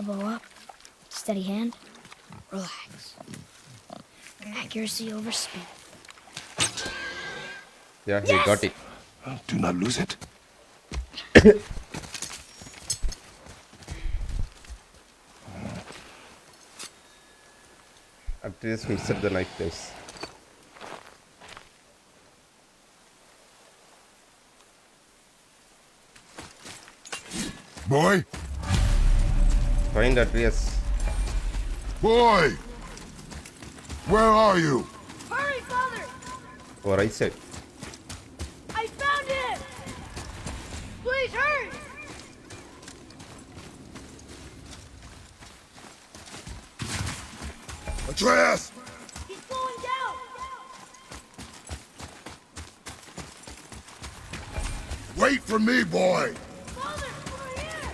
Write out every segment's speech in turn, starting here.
Elbow up, steady hand, relax. Accuracy over speed. Yeah, he got it. Do not lose it. Atreus missed the knife, guys. Boy? Find Atreus. Boy! Where are you? Hurry, Father! Or right side. I found him! Please hurry! Atreus! He's slowing down! Wait for me, boy! Father, over here!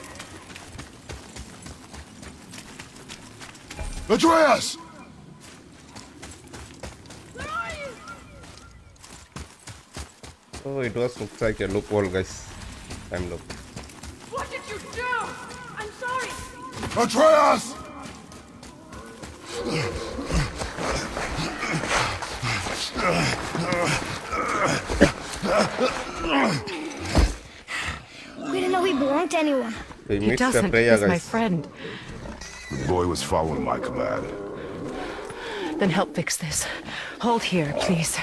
Atreus! Where are you? Oh, it was looks like a loophole, guys. Time loop. What did you do? I'm sorry! Atreus! We didn't know he belonged to anyone. We He missed doesn't. Freya, He's my guys. friend. The boy was following my command. Then help fix this. Hold here, please.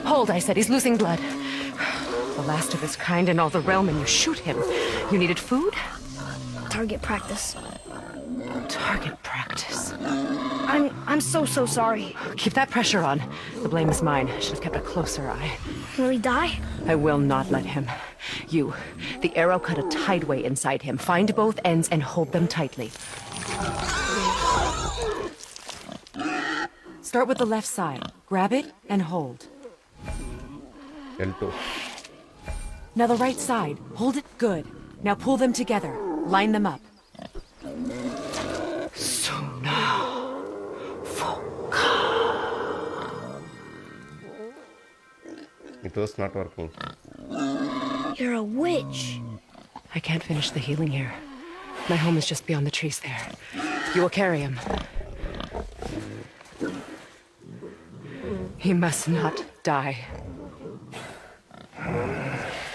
Hold, I said. He's losing blood. The last of his kind in all the realm, and you shoot him. You needed food? Target practice. Target practice. I'm so sorry. Keep that pressure on. The blame is mine. I should have kept a closer eye. Will he die? I will not let him. You. The arrow cut a tideway inside him. Find both ends and hold them tightly. Start with the left side. Grab it and hold. L2. Now the right side. Hold it good. Now pull them together. Line them up. So now. It was not working. You're a witch. I can't finish the healing here. My home is just beyond the trees there. You will carry him. He must not die.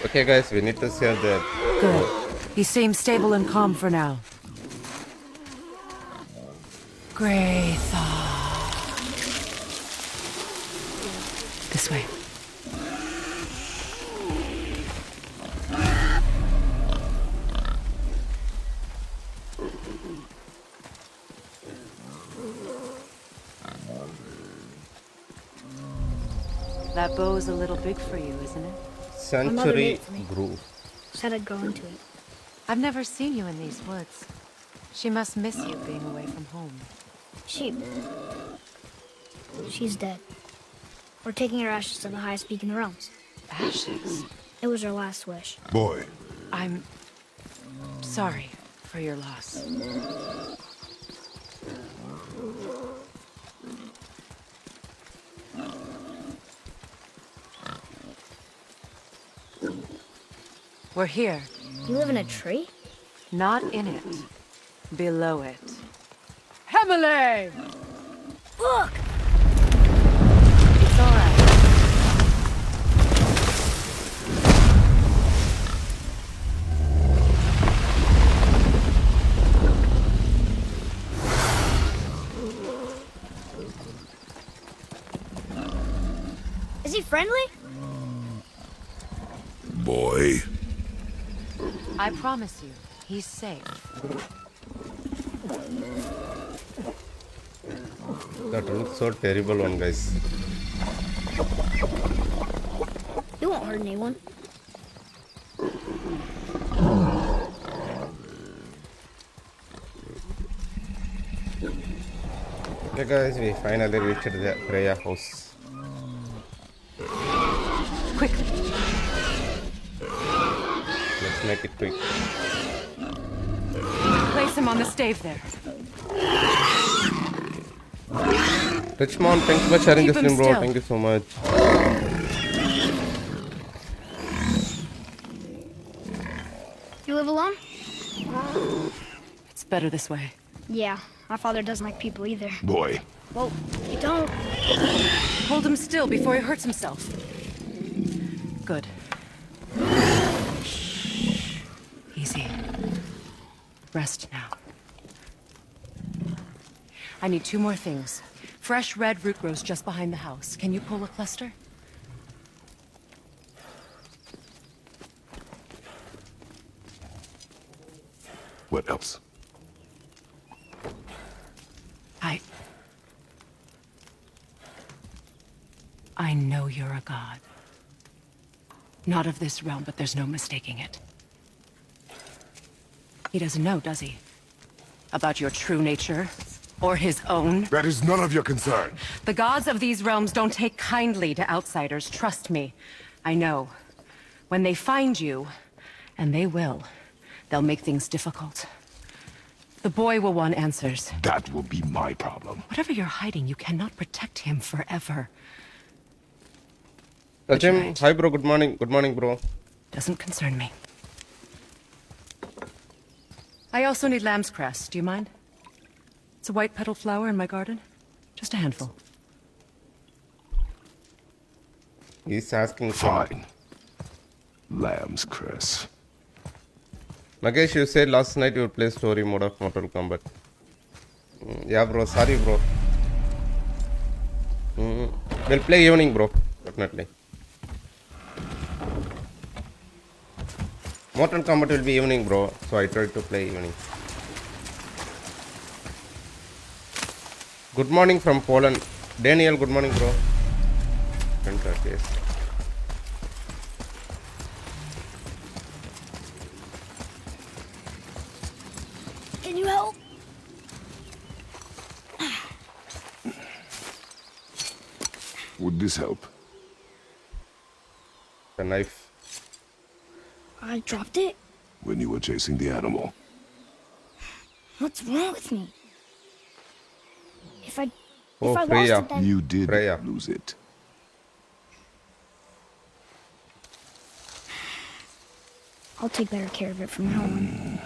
Okay, guys, we need to save the. Good. He seems stable and calm for now. Greythaw. This way. That bow's a little big for you, isn't it? Century made it for me. Groove. Said I'd grow into it. I've never seen you in these woods. She must miss you being away from home. She's dead. We're taking her ashes to the highest peak in the realms. Ashes? It was her last wish. Boy, I'm sorry for your loss. We're here. You live in a tree? Not in it. Below it. Hemele! Look! It's all right. Is he friendly? boy. I promise you, he's safe. That looks so terrible one, guys. He won't hurt anyone. Okay, guys, we finally reached the Freya house. Quickly. Let's make it quick. Place him on the stave there. Richmond, thanks for sharing the Keep him stream, bro. still. Thank you so much. You live alone? It's better this way. Yeah, my father doesn't like people either. Boy, Well, you don't. Hold him still before he hurts himself. Good. Easy. Rest now. I need 2 more things. Fresh red root grows just behind the house. Can you pull a cluster? what else? I know you're a god. Not of this realm, but there's no mistaking it. He doesn't know, does he? About your true nature? Or his own? That is none of your concern. The gods of these realms don't take kindly to outsiders, trust me. I know. When they find you, and they will, they'll make things difficult. The boy will want answers. That will be my problem. Whatever you're hiding, you cannot protect him forever. Sajim, right. hi bro, good morning. Good morning, bro. Doesn't concern me. I also need lamb's cress. Do you mind? It's a white petal flower in my garden. Just a handful. He's asking for... Fine. Lamb's cress. Nagesh, you said last night you would play story mode of Mortal Kombat. Yeah, bro. Sorry, bro. We'll play evening, bro. Definitely. Mortal Kombat will be evening, bro. So I tried to play evening. Good morning from Poland. Daniel, good morning, bro. Yes. Can you help? Would this help? The knife. I dropped it? When you were chasing the animal. What's wrong with me? If I Oh, lost Freya. it, then You did Freya. lose it. I'll take better care of it from now on.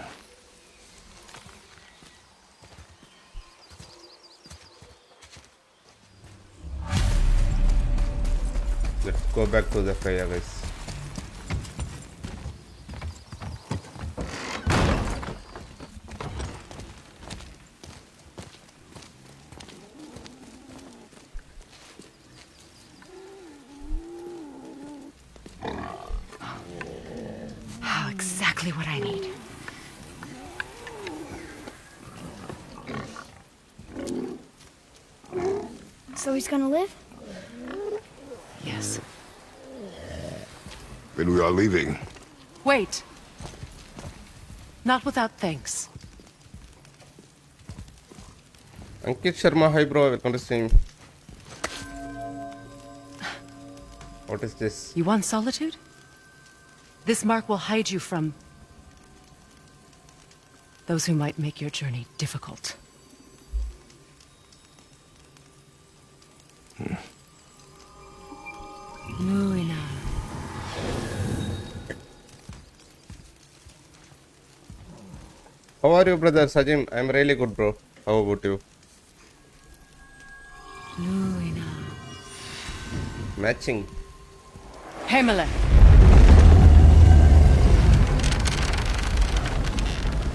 Let's go back to the Freya, guys. Oh, exactly what I need. So he's gonna live? Yes. Then we are leaving. Wait. Not without thanks. Ankit Sharma, hi bro, welcome to stream. What is this? You want solitude? This mark will hide you from those who might make your journey difficult. Nuina. How are you, brother Sajim? I'm really good, bro. How about you? Nuina. Matching. Himalay.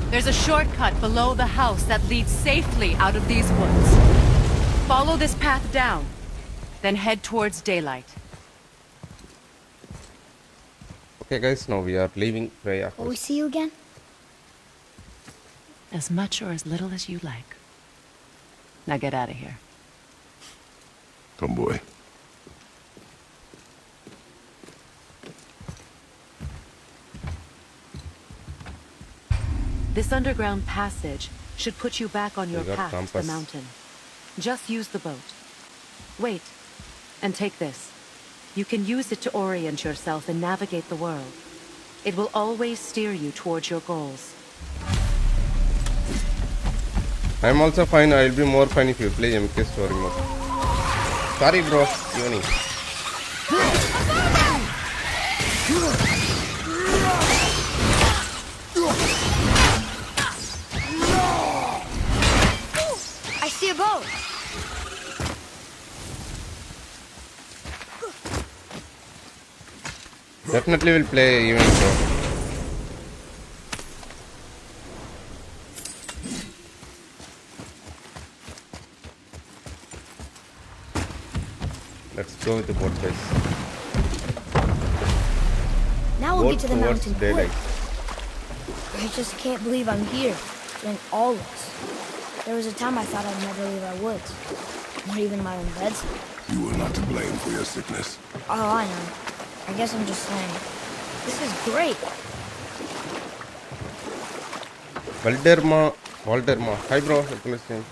There's a shortcut below the house that leads safely out of these woods. Follow this path down, then head towards daylight. Okay, guys, now we are leaving Freya. Will we see you again? As much or as little as you like. Now get out of here. Come, boy. This underground passage should put you back on your got path to the compass. mountain. Just use the boat. Wait, and take this. You can use it to orient yourself and navigate the world. It will always steer you towards your goals. I'm also fine. I'll be more fine if you play MK story mode. Sorry, bro. Evening. Definitely will play event, bro. Let's go with the boat, guys. Now we'll Boat get to the towards mountain quick. daylight. I just can't believe I'm here, in all this. There was a time I thought I'd never leave our woods, or even my own beds. You are not to blame for your sickness. Oh, I know. I guess I'm just saying. This is great. Walderma. Hi, bro. Welcome to stream.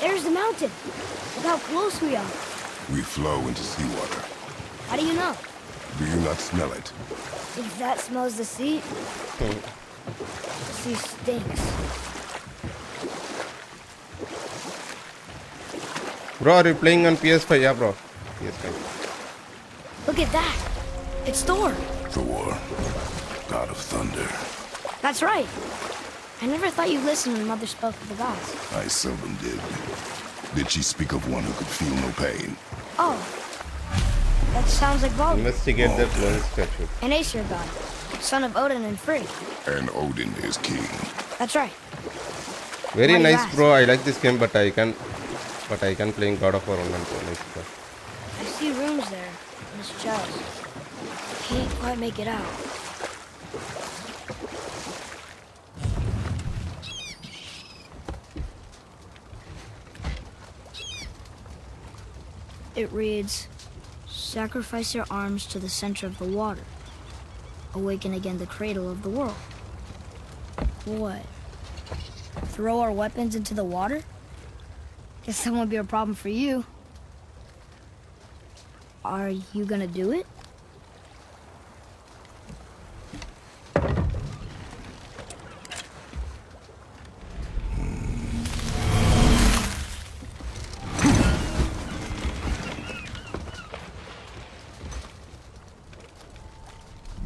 There's the mountain. Look how close we are. We flow into seawater. How do you know? Do you not smell it? If that smells the sea, the sea stinks. Bro, are you playing on PS5? Yeah, bro. PS5. Look at that. It's Thor. Thor, god of thunder. That's right. I never thought you listened when Mother spoke of the gods. I seldom did. Did she speak of one who could feel no pain? Oh. That sounds like Baldur, Investigate the clone statue. an Aesir god, son of Odin and Frigg. And Odin is king. That's right. Very Why do you nice, ask? bro. I like this game, but I can play God of War 1 and 2. Nice, bro. I see runes there in his chest. Can't quite make it out. It reads, sacrifice your arms to the center of the water. Awaken again the cradle of the world. What? Throw our weapons into the water? Guess that won't be a problem for you. Are you gonna do it?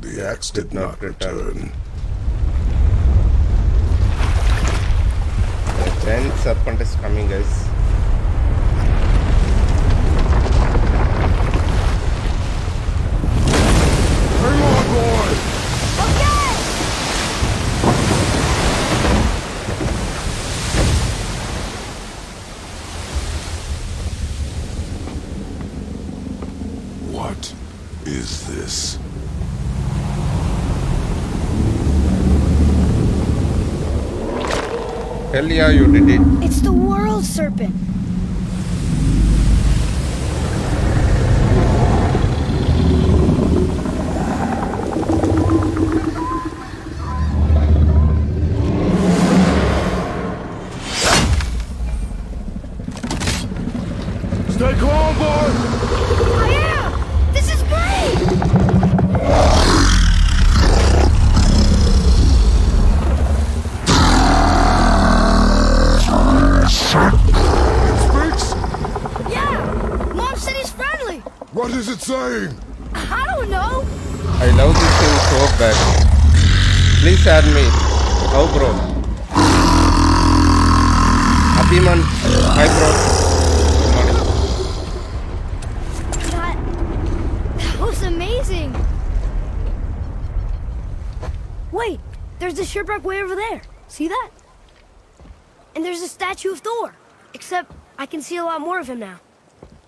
The axe did not return. The giant serpent is coming, guys. Hang on, boy! What is this? Hell yeah, you did it. It's the world serpent. Stay calm, boy! I am! This is great! Speaks? Yeah! Mom said he's friendly! What is it saying? I don't know! I love this game so bad. Please add me. How, bro? Abhiman. Hi, bro. Good morning. That was amazing! Wait! There's the shipwreck way over there. See that? And there's a statue of Thor. Except I can see a lot more of him now.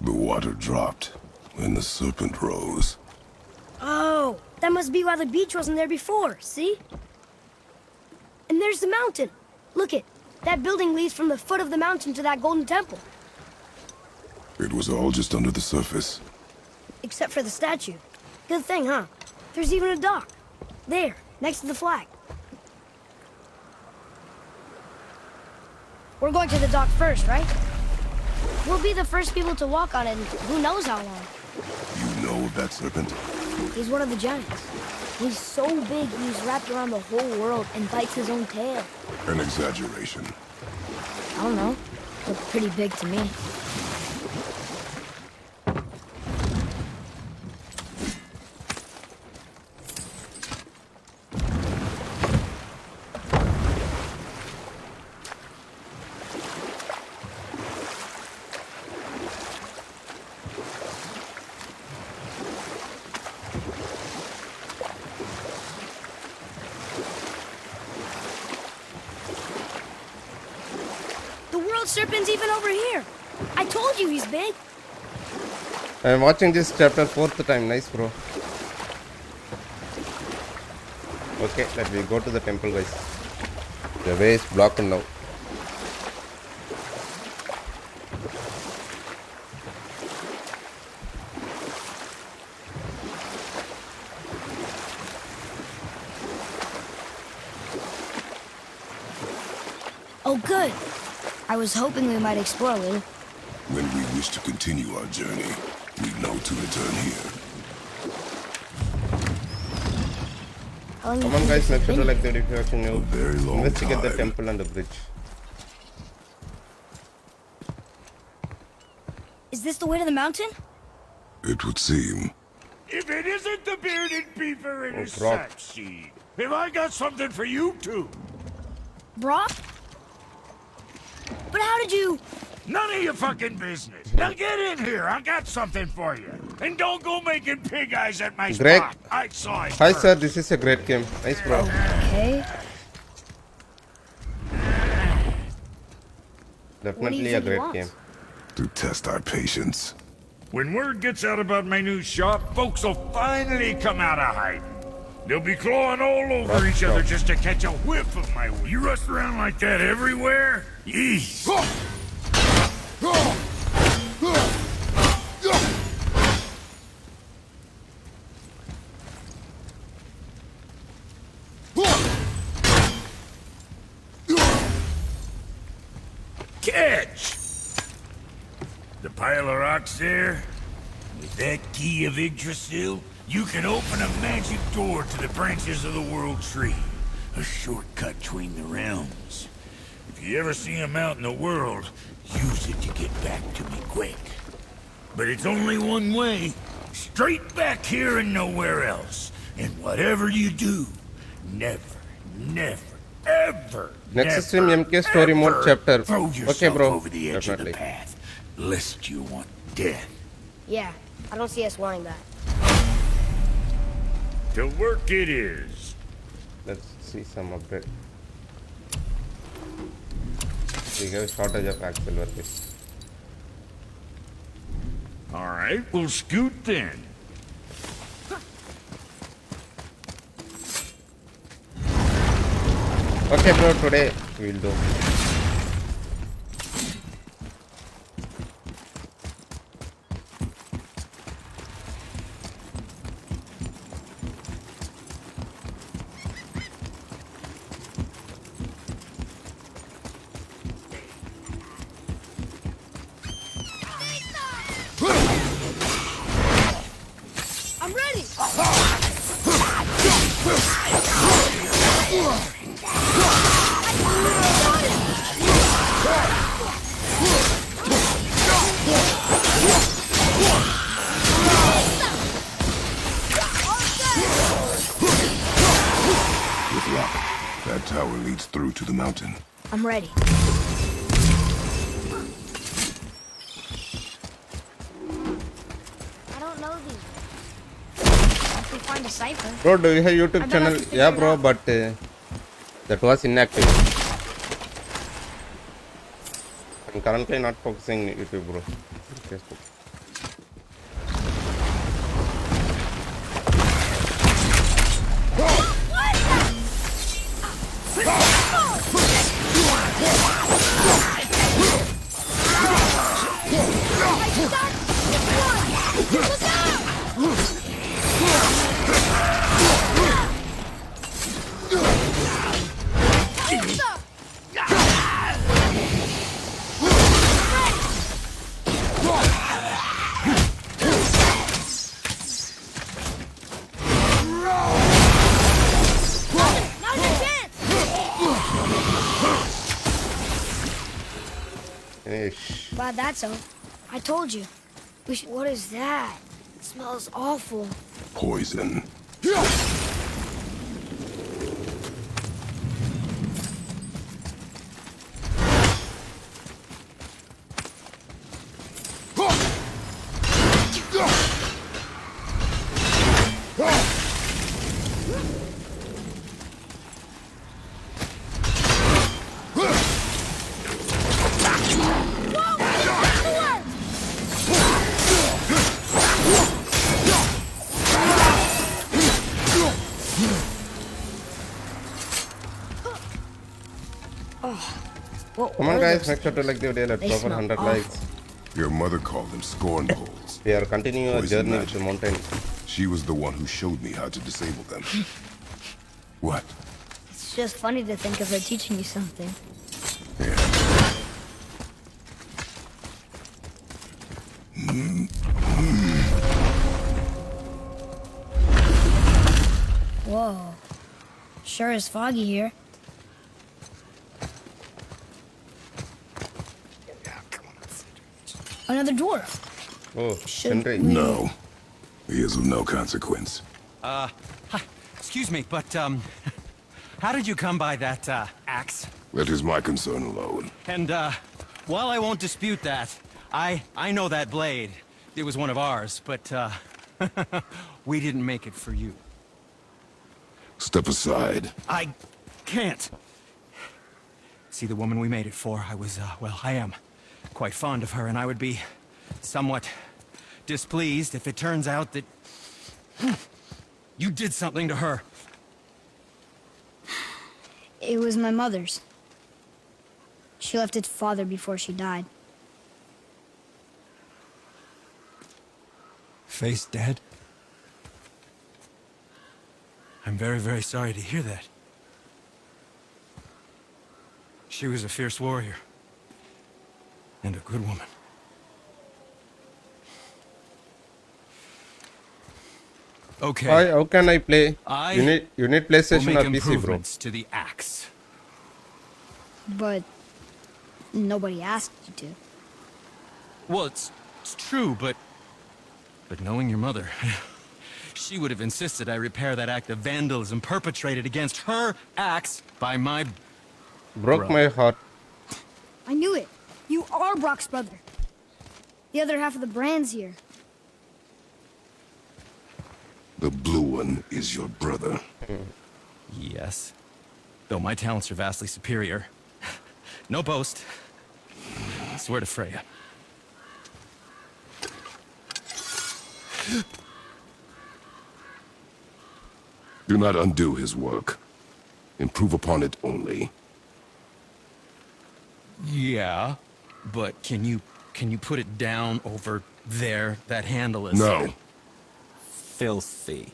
The water dropped, and the serpent rose. Oh, that must be why the beach wasn't there before, see? And there's the mountain. Look it. That building leads from the foot of the mountain to that golden temple. It was all just under the surface. Except for the statue. Good thing, huh? There's even a dock. There, next to the flag. We're going to the dock first, right? We'll be the first people to walk on it in who knows how long. You know of that serpent? He's one of the giants. He's so big he's wrapped around the whole world and bites his own tail. An exaggeration. I don't know. Looked pretty big to me. serpent's even over here. I told you he's big. I am watching this chapter 4th time. Nice, bro. Okay, let me go to the temple, guys. The way is blocked now. Oh, good. I was hoping we might explore a little. When we wish to continue our journey, we know to return here. How long Come do on, you guys. think Make sure to it's like the video if you're watching A new. very long Investigate the time. temple and the bridge. been? Is this the way to the mountain? It would seem. If it isn't the bearded beaver in Oh, his Brock. sack seed, have I got something for you too? Brock? But how did you... None of your fucking business. Now get in here. I got something for you. And don't go making pig eyes at my Greg. spot. I saw it. Hi, first. sir. This is a great game. Nice, bro. Okay. Definitely a think he great wants? game. To test our patience. When word gets out about my new shop, folks will finally come out of hiding. They'll be clawing all over each other just to catch a whiff of my weed. You rush around like that everywhere? Yeesh. Catch! The pile of rocks there? With that key of Yggdrasil, you can open a magic door to the branches of the World Tree. A shortcut between the realms. If you ever see him out in the world, use it to get back to me quick. But it's only one way. Straight back here and nowhere else. And whatever you do, never, ever, Next stream never, MK story mode ever chapter. Throw Okay, yourself bro. over the edge Definitely. of the path, lest you want death. Yeah, I don't see us wanting that. To work it is. Let's see some update. We have shortage of axle workers. All right, we'll scoot then. Okay, bro. Today we'll do. I'm ready! With luck, that tower leads through to the mountain. I'm ready. I don't know these. If we find a cipher. Bro, do you have YouTube I bet I channel? can figure Yeah, it bro, out. but that was inactive. I'm currently not focusing YouTube, bro. Facebook. Now's your chance! Ish. Glad that's over. I told you. We should... What is that? It smells awful. Poison. What Come on, were guys, those make sure to things? like the video. Let's They go for smell 100 awful. likes. Your mother called them scorn poles. We are continuing our Poison journey with magic. the mountain. She was the one who showed me how to disable them. What? It's just funny to think of her teaching you something. Whoa. Sure is foggy here. Another dwarf. Oh, Should Henry. we- No. He is of no consequence. Hi, excuse me, but, how did you come by that, axe? That is my concern alone. And, while I won't dispute that, I know that blade. It was one of ours, but, we didn't make it for you. Step aside. I can't. See, the woman we made it for, I was, well, I am quite fond of her, and I would be somewhat displeased if it turns out that you did something to her. It was my mother's. She left its father before she died. Face dead? I'm very, very sorry to hear that. She was a fierce warrior. And a good woman. Okay. How can I play? I You need We'll PlayStation make or PC, bro. improvements to the axe. But nobody asked you to. Well, it's true, but knowing your mother, she would have insisted I repair that act of vandalism perpetrated against her axe by my... Broke Bro. my heart. I knew it. You are Brock's brother. The other half of the brand's here. The blue one is your brother. Yes. Though my talents are vastly superior. No boast. Swear to Freya. Do not undo his work. Improve upon it only. Yeah, but can you put it down over there? That handle is... No. Filthy.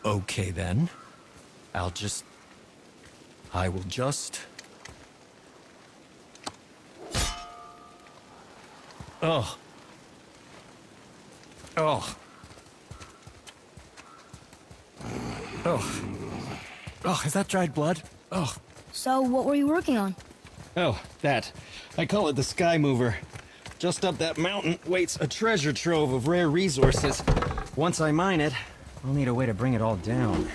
Okay, then. I will just... Oh. Oh. Oh. Oh, is that dried blood? Oh. So what were you working on? Oh, that. I call it the Sky Mover. Just up that mountain waits a treasure trove of rare resources. Once I mine it, I'll need a way to bring it all down.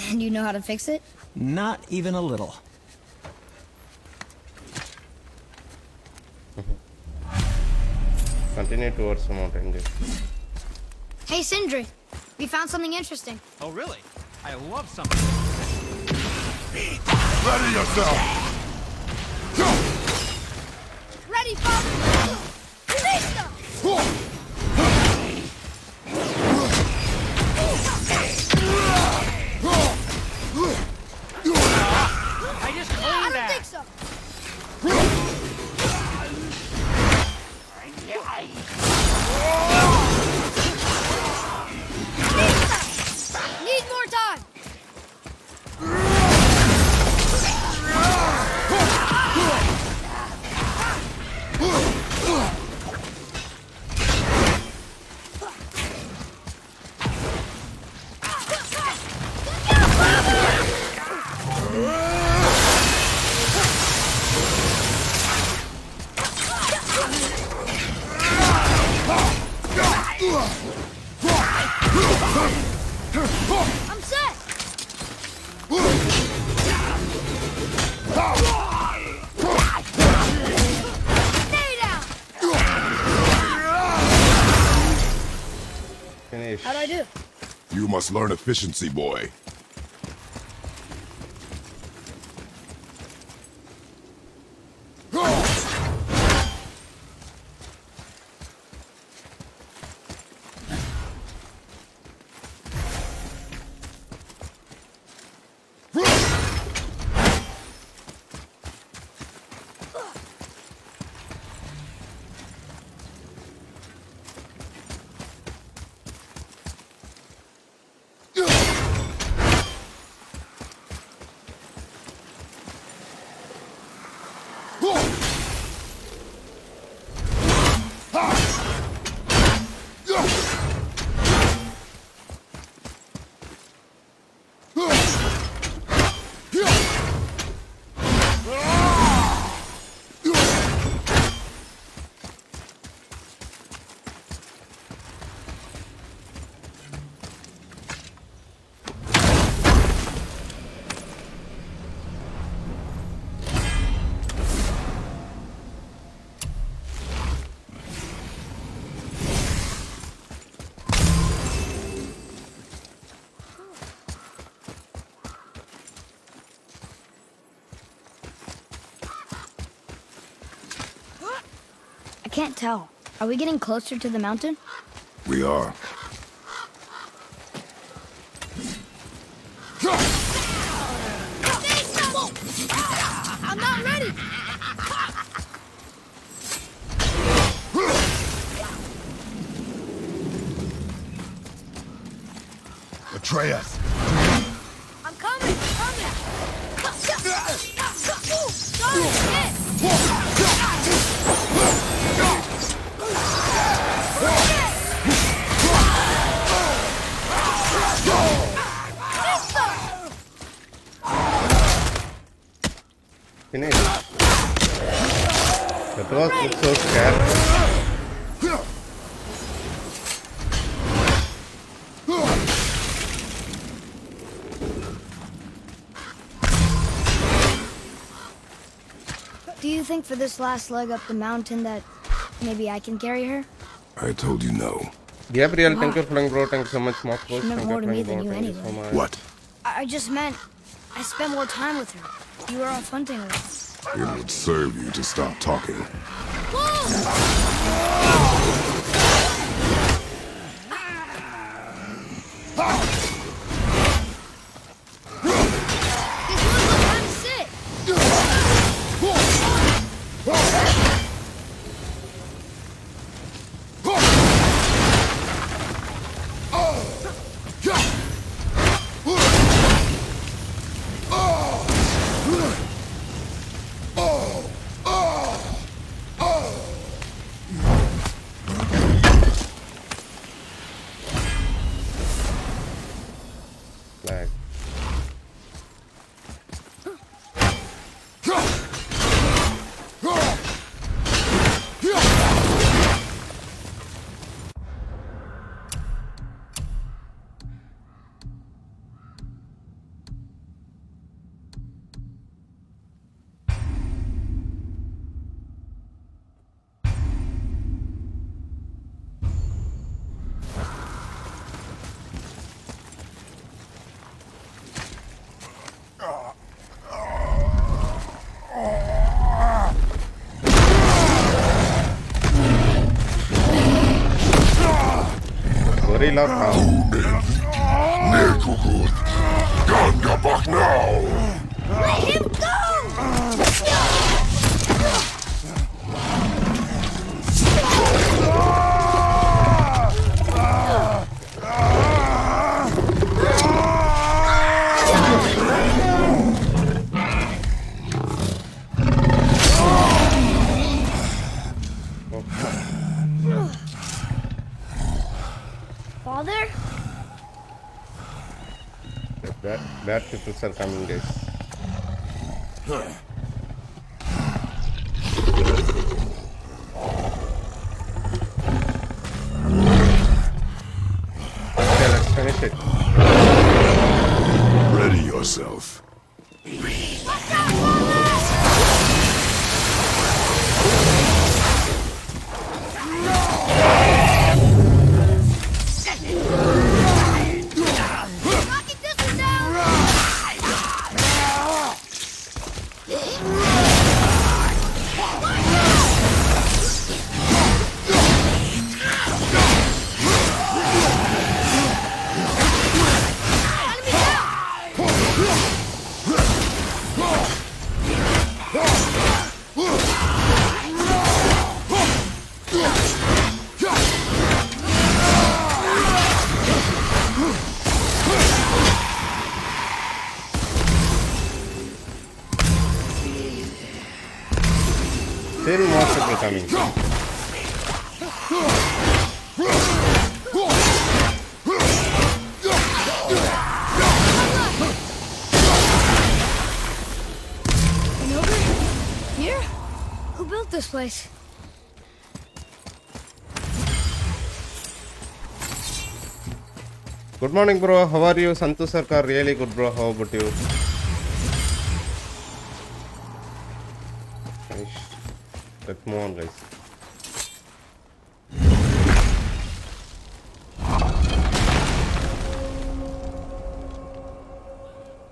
And you know how to fix it? Not even a little. Continue towards the mountain. Guys. Hey, Sindri. We found something interesting. Oh, really? I love something. Ready yourself! Ready, father! Release I just I don't think so! Need more time! I'm set! Stay down! Finish. How'd I do? You must learn efficiency, boy. can't tell. Are we getting closer to the mountain? We are. I'm not ready! Atreus! I'm coming! Sorry, Finish. That was so scary. Do you think for this last leg up the mountain that maybe I can carry her? I told you no. Gabriel, thank you for playing, bro. Thank you so much, Mark. She meant more to me than you Thank you so anyway. much. What? I just meant I spent more time with her. You were off hunting a lot. It would serve you to stop talking. Lag. Gorilla Town. Nekukut! Gangabak now! Let him go! Father? Bad people are coming, guys. Okay, let's finish it. Ready yourself. Knocking this one down! Still more people coming. An ogre? Here? Who built this place? Good morning, bro. How are you? Santu Sarkar, really good, bro. How about you? Nice. Let's move on, guys.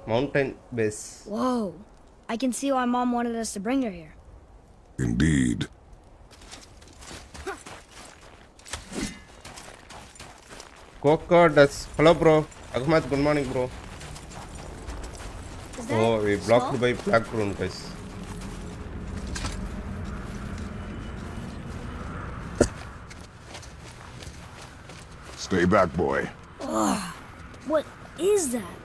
Mountain base. Whoa. I can see why Mom wanted us to bring her here. Indeed. Coca does. Hello, bro. Ahmad, good morning, bro. Is that Oh, we blocked salt? by Black Rune, guys. Stay back, boy. What is that?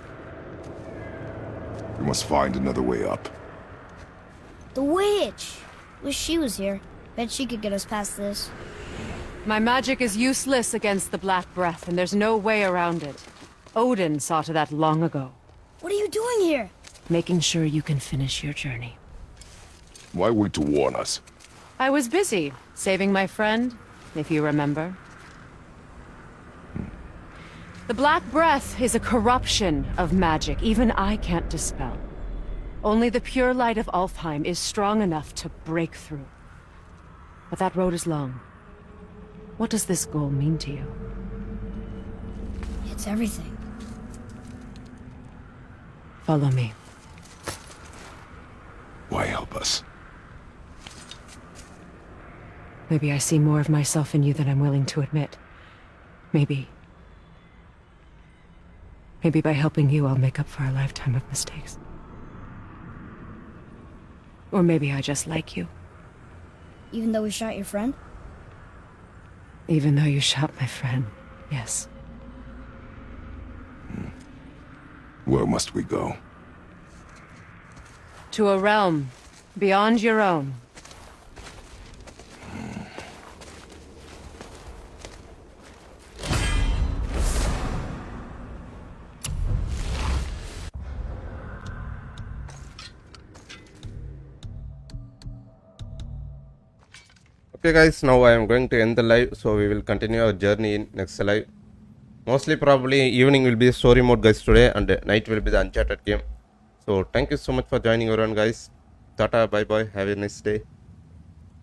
We must find another way up. The witch! Wish she was here. Bet she could get us past this. My magic is useless against the Black Breath, and there's no way around it. Odin saw to that long ago, What are you doing here? making sure you can finish your journey. Why wait to warn us? I was busy, saving my friend, if you remember. The Black Breath is a corruption of magic even I can't dispel. Only the pure light of Alfheim is strong enough to break through. But that road is long. What does this goal mean to you? It's everything. Follow me. Why help us? Maybe I see more of myself in you than I'm willing to admit. Maybe by helping you, I'll make up for a lifetime of mistakes. Or maybe I just like you, Even though we shot your friend? even though you shot my friend. Yes. Where must we go? To a realm beyond your own. Okay, guys, now I am going to end the live, so we will continue our journey in next live. Mostly, probably evening will be story mode, guys, today, and night will be the Uncharted game. So, thank you so much for joining, everyone, guys. Tata, bye bye, have a nice day.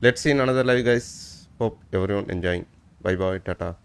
Let's see in another live, guys. Hope everyone enjoying. Bye bye, tata.